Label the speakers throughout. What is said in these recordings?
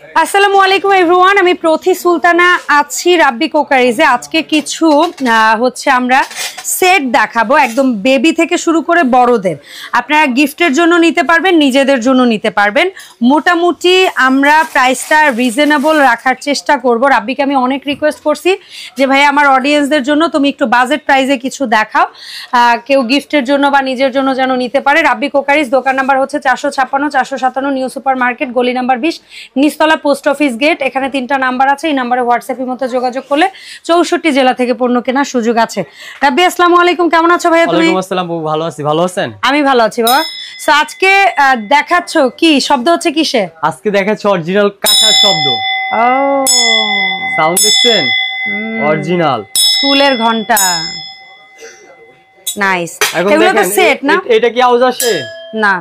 Speaker 1: আসসালামু আলাইকুম এভরিওয়ান, আমি প্রথি সুলতানা আছি রাব্বি কোকারিজে। আজকে কিছু হচ্ছে আমরা সেট দেখাবো, একদম বেবি থেকে শুরু করে বড়দের। আপনারা গিফটের জন্য নিতে পারবেন, নিজেদের জন্য নিতে পারবেন। মোটামুটি আমরা প্রাইসটা রিজনেবল রাখার চেষ্টা করব। রাব্বিকে আমি অনেক রিকোয়েস্ট করছি যে ভাই আমার অডিয়েন্সদের জন্য তুমি একটু বাজেট প্রাইসে কিছু দেখাও, কেউ গিফটের জন্য বা নিজের জন্য যেন নিতে পারে। রাব্বি কোকারিজ, দোকান নাম্বার হচ্ছে 456 457 নিউ সুপার মার্কেট, গলি নাম্বার 20, নিচতলা পোস্ট অফিস গেট। এখানে 3টা নাম্বার আছে, এই নাম্বারে হোয়াটসঅ্যাপের মধ্যে যোগাযোগ করলে 64 জেলা থেকে পণ্য কেনার সুযোগ আছে। রাব্বি আসসালামু আলাইকুম, কেমন আছো ভাইয়া তুমি?
Speaker 2: ওয়ালাইকুম আসসালাম, ভালো আছি, ভালো আছেন?
Speaker 1: আমি ভালো আছি বাবা। সো আজকে দেখাচ্ছ কি শব্দ হচ্ছে কিসে?
Speaker 2: আজকে দেখাচ্ছি অরিজিনাল কাঁথার শব্দ।
Speaker 1: ও
Speaker 2: সাউন্ড দেখছেন? অরিজিনাল
Speaker 1: স্কুলের ঘন্টা। নাইস। এগুলো তো সেট না?
Speaker 2: এটা কি আওয়াজ আসে?
Speaker 1: না,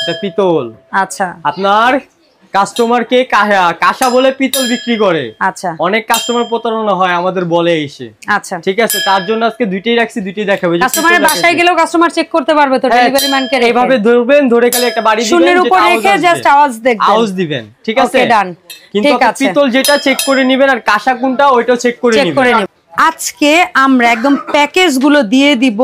Speaker 2: এটা পিতল।
Speaker 1: আচ্ছা,
Speaker 2: আপনার কাস্টমারকে কাঁসা বলে পিতল বিক্রি করে।
Speaker 1: আচ্ছা,
Speaker 2: অনেক কাস্টমার প্রতারণা হয় আমাদের বলে এসে।
Speaker 1: আচ্ছা,
Speaker 2: ঠিক আছে, তার জন্য আজকে দুইটাই রাখছি, দুইটাই দেখাবো।
Speaker 1: কাস্টমারের বাসায় গেলেও কাস্টমার চেক করতে পারবে তো, ডেলিভারি ম্যানকে
Speaker 2: এইভাবে ধরবেন, ধরে খালি একটা বাড়ি দিবেন,
Speaker 1: শূন্যের উপর রেখে জাস্ট আওয়াজ দেখবেন,
Speaker 2: আওয়াজ দিবেন। ঠিক আছে,
Speaker 1: ওকে ডান।
Speaker 2: কিন্তু পিতল যেটা চেক করে নেবেন, আর কাঁসা কোনটা ওইটাও চেক করে নেবেন।
Speaker 1: আজকে আমরা একদম প্যাকেজ গুলো দিয়ে দিব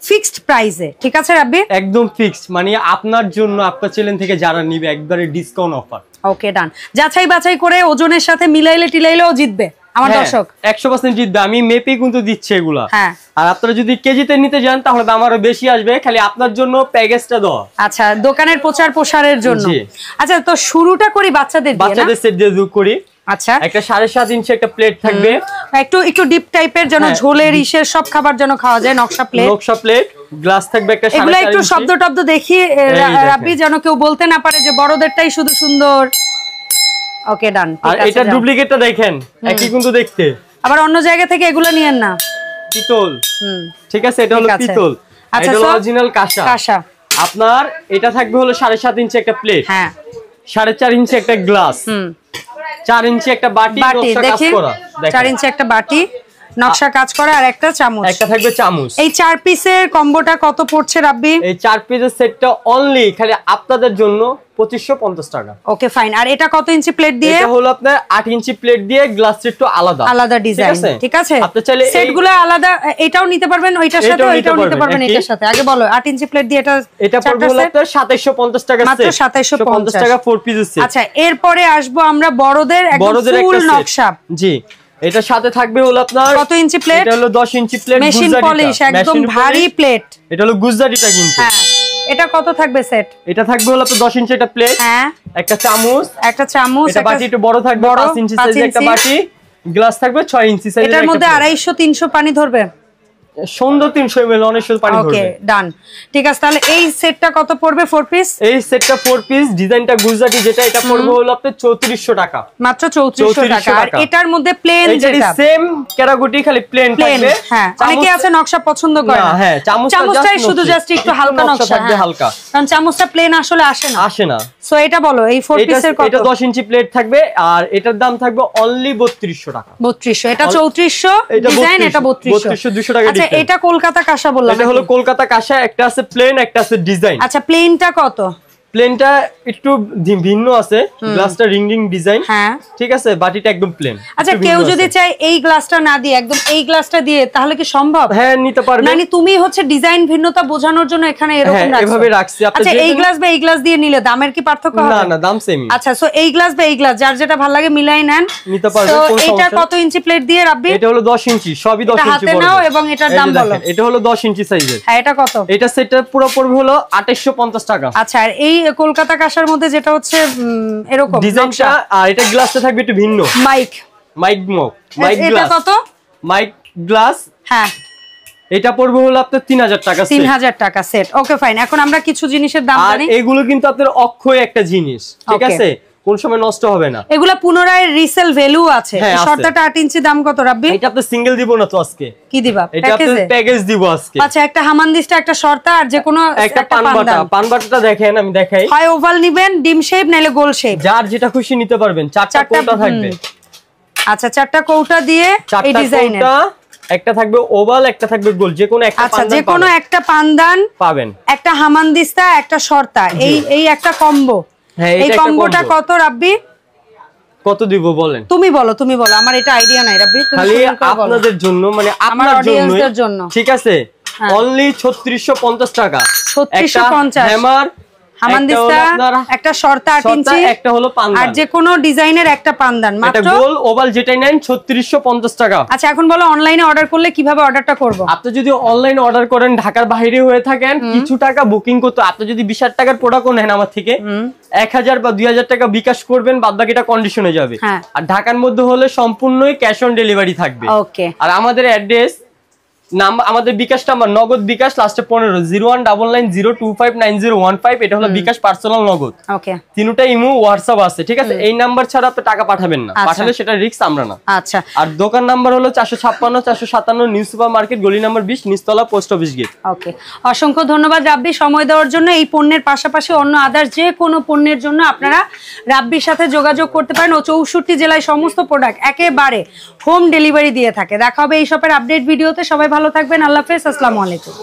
Speaker 1: ফিক্সড প্রাইসে। ঠিক আছে রাব্বি?
Speaker 2: একদম ফিক্সড, মানে আপনার জন্য, আপনার চ্যানেল থেকে যারা নিবে একবারে ডিসকাউন্ট অফার।
Speaker 1: ওকে ডান। যাচাই বাছাই করে ওজনের সাথে মিলাইলে টিলাইলেও জিতবে আমার দর্শক।
Speaker 2: 100% জিতবে, আমি মেপে কিন্তু দিচ্ছি এগুলা।
Speaker 1: হ্যাঁ,
Speaker 2: আর আপনারা যদি কেজিতে নিতে যান তাহলে দাম আরো বেশি আসবে, খালি আপনার জন্য প্যাকেজটা দাও।
Speaker 1: আচ্ছা, দোকানের প্রচার প্রসারের জন্য। আচ্ছা, তো শুরুটা করি বাচ্চাদের দিয়ে,
Speaker 2: বাচ্চাদের সেট দিয়ে শুরু করি।
Speaker 1: আচ্ছা,
Speaker 2: একটা 7.5 ইঞ্চি একটা প্লেট থাকবে,
Speaker 1: একটু ডিপ টাইপের, যেন ঝোলের ইসের সব খাবার যেন খাওয়া যায়। নকশা প্লেট, গ্লাস থাকবে একটা 7.5 এগুলা একটু শব্দ টব্দ দেখি রাব্বি, যেন কেউ বলতে না পারে যে বড়দেরটাই শুধু সুন্দর। ওকে ডান।
Speaker 2: আর এটা ডুপ্লিকেটটা দেখেন, একই কিন্তু দেখতে।
Speaker 1: আবার অন্য জায়গা থেকে এগুলা নিয়েন না,
Speaker 2: পিতল। ঠিক আছে, এটা হলো পিতল।
Speaker 1: আচ্ছা,
Speaker 2: এটা হলো অরিজিনাল কাঁসা। আপনার এটা থাকবে হলো 7.5 ইঞ্চি একটা প্লেট, হ্যাঁ, 4.5 ইঞ্চি একটা গ্লাস, 4 ইঞ্চি একটা বাটি নকশা কাজ করা,
Speaker 1: 4 ইঞ্চি একটা বাটি নকশা কাজ করা, আর একটা চামচ,
Speaker 2: একটা থাকবে চামচ।
Speaker 1: এই 4 পিসের কম্বোটা কত পড়ছে রাব্বি?
Speaker 2: এই 4 পিসের সেটটা অনলি খালি আপনাদের জন্য 2550 টাকা।
Speaker 1: Okay fine. আর এটা কত ইঞ্চি প্লেট দিয়ে?
Speaker 2: এটা হলো আপনার 8 ইঞ্চি প্লেট দিয়ে, গ্লাসটা একটু আলাদা
Speaker 1: ডিজাইন। ঠিক আছে,
Speaker 2: আপনি চাইলে
Speaker 1: সেটগুলো আলাদা, এটাও নিতে পারবেন, ওইটার সাথে ওইটাও নিতে পারবেন এটার সাথে। আগে বলো 8 ইঞ্চি প্লেট দিয়ে এটা
Speaker 2: পড়বে হলো আপনার 2750 টাকা,
Speaker 1: মাত্র 2750
Speaker 2: টাকা 4 পিসের সেট।
Speaker 1: আচ্ছা, এরপরে আসবো আমরা বড়দের একদম ফুল নকশা।
Speaker 2: জি, এটার সাথে থাকবে হলো আপনার
Speaker 1: কত ইঞ্চি প্লেট?
Speaker 2: এটা হলো 10 ইঞ্চি প্লেট,
Speaker 1: মেশিন পলিশ, একদম ভারী প্লেট।
Speaker 2: এটা হলো গুজরাটিটা কিন্তু।
Speaker 1: হ্যাঁ, এটা কত থাকবে সেট?
Speaker 2: এটা থাকবে হলো আপনার 10 ইঞ্চি একটা প্লেট, হ্যাঁ, একটা চামচ, এটা বাটি একটু বড় থাকবে, 5 ইঞ্চি সাইজের একটা বাটি, গ্লাস থাকবে 6 ইঞ্চি সাইজের।
Speaker 1: এটার মধ্যে 250-300 পানি ধরবে,
Speaker 2: সুন্দর 300 ml অনেক সুন্দর পানি ধরবে।
Speaker 1: ওকে ডান। ঠিক আছে, তাহলে এই সেটটা কত পড়বে? 4 পিস।
Speaker 2: এই সেটটা 4 পিস, ডিজাইনটা গুজরাটি যেটা, এটা পড়বে হলো আপনার 3400 টাকা,
Speaker 1: মাত্র 3400 টাকা। আর এটার মধ্যে প্লেন যেটা
Speaker 2: সেম ক্যারাগুটি, খালি প্লেন থাকবে।
Speaker 1: হ্যাঁ, অনেকে আছে নকশা পছন্দ করে না।
Speaker 2: হ্যাঁ,
Speaker 1: চামচটাই শুধু জাস্ট একটু হালকা নকশা
Speaker 2: থাকবে, হালকা,
Speaker 1: কারণ চামচটা প্লেন আসলে আসে না। সো এটা বলো এই 4 পিসের কত?
Speaker 2: এটা 10 ইঞ্চি প্লেট থাকবে, আর এটার দাম থাকবে অনলি 3200 টাকা।
Speaker 1: 3200, এটা 3400 ডিজাইন, এটা 3200
Speaker 2: 200 টাকা।
Speaker 1: আচ্ছা, এটা কলকাতা কাঁসা বললাম।
Speaker 2: এটা হলো কলকাতা কাঁসা, একটা আছে প্লেন, একটা আছে ডিজাইন।
Speaker 1: আচ্ছা, প্লেনটা কত?
Speaker 2: প্লেনটা একটু ভিন্ন আছে, গ্লাসটা রিং ডিজাইন, হ্যাঁ, ঠিক আছে, বাটিটা একদম প্লেন।
Speaker 1: আচ্ছা, কেউ যদি চায় এই গ্লাসটা না দিয়ে একদম এই গ্লাসটা দিয়ে, তাহলে কি সম্ভব?
Speaker 2: হ্যাঁ, নিতে পারবে।
Speaker 1: মানে তুমি হচ্ছে ডিজাইন ভিন্নতা বোঝানোর জন্য এখানে এরকম রাখছো,
Speaker 2: এভাবে রাখছি।
Speaker 1: আচ্ছা, এই গ্লাস বা এই গ্লাস দিয়ে নিলে দামের কি পার্থক্য হবে?
Speaker 2: না, দাম সেমই।
Speaker 1: আচ্ছা, সো এই গ্লাস বা এই গ্লাস যার যেটা ভালো লাগে মিলাই নেন,
Speaker 2: নিতে পারবে।
Speaker 1: তো এটা কত ইঞ্চি প্লেট দিয়ে রাব্বি?
Speaker 2: এটা হলো 10 ইঞ্চি, সবই 10 ইঞ্চি
Speaker 1: হাতে নাও এবং এটার দাম বলো।
Speaker 2: এটা হলো 10 ইঞ্চি সাইজের।
Speaker 1: হ্যাঁ, এটা কত?
Speaker 2: এটা সেটটা পুরো পড়বে হলো 2850 টাকা।
Speaker 1: আচ্ছা, আর এই কলকাতা কাঁসার মধ্যে যেটা হচ্ছে এরকম
Speaker 2: ডিজাইনটা, আর এটা গ্লাসটা থাকবে একটু ভিন্ন, মাইক
Speaker 1: গ্লাস। এটা কত?
Speaker 2: মাইক গ্লাস, হ্যাঁ, এটা পড়বে হলো আপনার 3000 টাকা,
Speaker 1: 3000 টাকা সেট। Okay fine. এখন আমরা কিছু জিনিসের দাম জানি।
Speaker 2: আর এগুলো কিন্তু আপনার অক্ষয় একটা জিনিস, ঠিক আছে, কোন সময় নষ্ট হবে না।
Speaker 1: এগুলা পুনরায় রিসেল ভ্যালু আছে। শর্টটা 8 ইঞ্চি দাম কত রাব্বি?
Speaker 2: এটা আপনি সিঙ্গেল দিব না তো আজকে? কি দিবা? এটা আপনি প্যাকেজ দিব আজকে।
Speaker 1: আচ্ছা, একটা হামানদিস্তা, একটা শর্তা, আর যে কোনো
Speaker 2: একটা পানবাটাটা দেখেন, আমি দেখাই।
Speaker 1: হয় ওভাল নিবেন, ডিম শেপ নাইলে গোল শেপ,
Speaker 2: যার যেটা খুশি নিতে পারবেন। 4টা কৌটা থাকবে।
Speaker 1: আচ্ছা, 4টা কৌটা দিয়ে এই ডিজাইনের,
Speaker 2: একটা থাকবে ওভাল, একটা থাকবে গোল, যে কোনো একটা
Speaker 1: পানদান। আচ্ছা, যে কোনো একটা পানদান পাবেন, একটা হামানদিস্তা, একটা শর্তা, এই একটা কম্বো। এই কম্বোটা কত রাব্বি?
Speaker 2: কত দিব বলেন?
Speaker 1: তুমি বলো, আমার এটা আইডিয়া নাই রাব্বি, তুমি
Speaker 2: খালি আপনাদের জন্য, মানে আপনার জন্য, ঠিক আছে? অনলি 3650 টাকা।
Speaker 1: 3650
Speaker 2: হ্যামার,
Speaker 1: হামানদিস্তা, একটা শর্তা 8 ইঞ্চি,
Speaker 2: একটা হলো পান্দান,
Speaker 1: আর যে কোনো ডিজাইনের একটা পান্দান, মাত্র
Speaker 2: এটা গোল ওভাল যেটাই নেন 3650 টাকা।
Speaker 1: আচ্ছা এখন বলো অনলাইনে অর্ডার করলে কিভাবে অর্ডারটা করব?
Speaker 2: আপনি যদি অনলাইনে অর্ডার করেন, ঢাকার বাইরে হয়ে থাকেন, কিছু টাকা বুকিং করতে, আপনি যদি 20,000 টাকার প্রোডাক্ট নেন আমার থেকে, 1000 বা 2000 টাকা বিকাশ করবেন, বাদ বাকিটা কন্ডিশনে যাবে। আর ঢাকার মধ্যে হলে সম্পূর্ণই ক্যাশ অন ডেলিভারি থাকবে।
Speaker 1: ওকে। আর
Speaker 2: আমাদের অ্যাড্রেস, নাম্বার, আমাদের বিকাশ নাম্বার নগদ বিকাশ লাস্টে 15 0199025901 এটা হলো বিকাশ পার্সোনাল নগদ।
Speaker 1: ওকে।
Speaker 2: তিনটা ইমো হোয়াটসঅ্যাপ আছে, ঠিক আছে? এই নাম্বার ছাড়া আপনি টাকা পাঠাবেন না, পাঠালে সেটা রিস্ক আমরা না।
Speaker 1: আচ্ছা। আর
Speaker 2: দোকান নাম্বার হলো 456 457 নিউ সুপার মার্কেট, গলি নাম্বার 20, নিচতলা, পোস্ট অফিস গেট।
Speaker 1: ওকে, অসংখ্য ধন্যবাদ রাব্বি সময় দেওয়ার জন্য। এই পণ্যের পাশাপাশি অন্য আদার্স যে কোনো পণ্যের জন্য আপনারা রাব্বির সাথে যোগাযোগ করতে পারেন। ও 64 জেলায় সমস্ত প্রোডাক্ট একেবারে হোম ডেলিভারি দিয়ে থাকে। দেখা হবে এই শপের আপডেট ভিডিওতে। সবাই ভালো থাকবেন, আল্লাহ হাফেজ, আসসালামু আলাইকুম।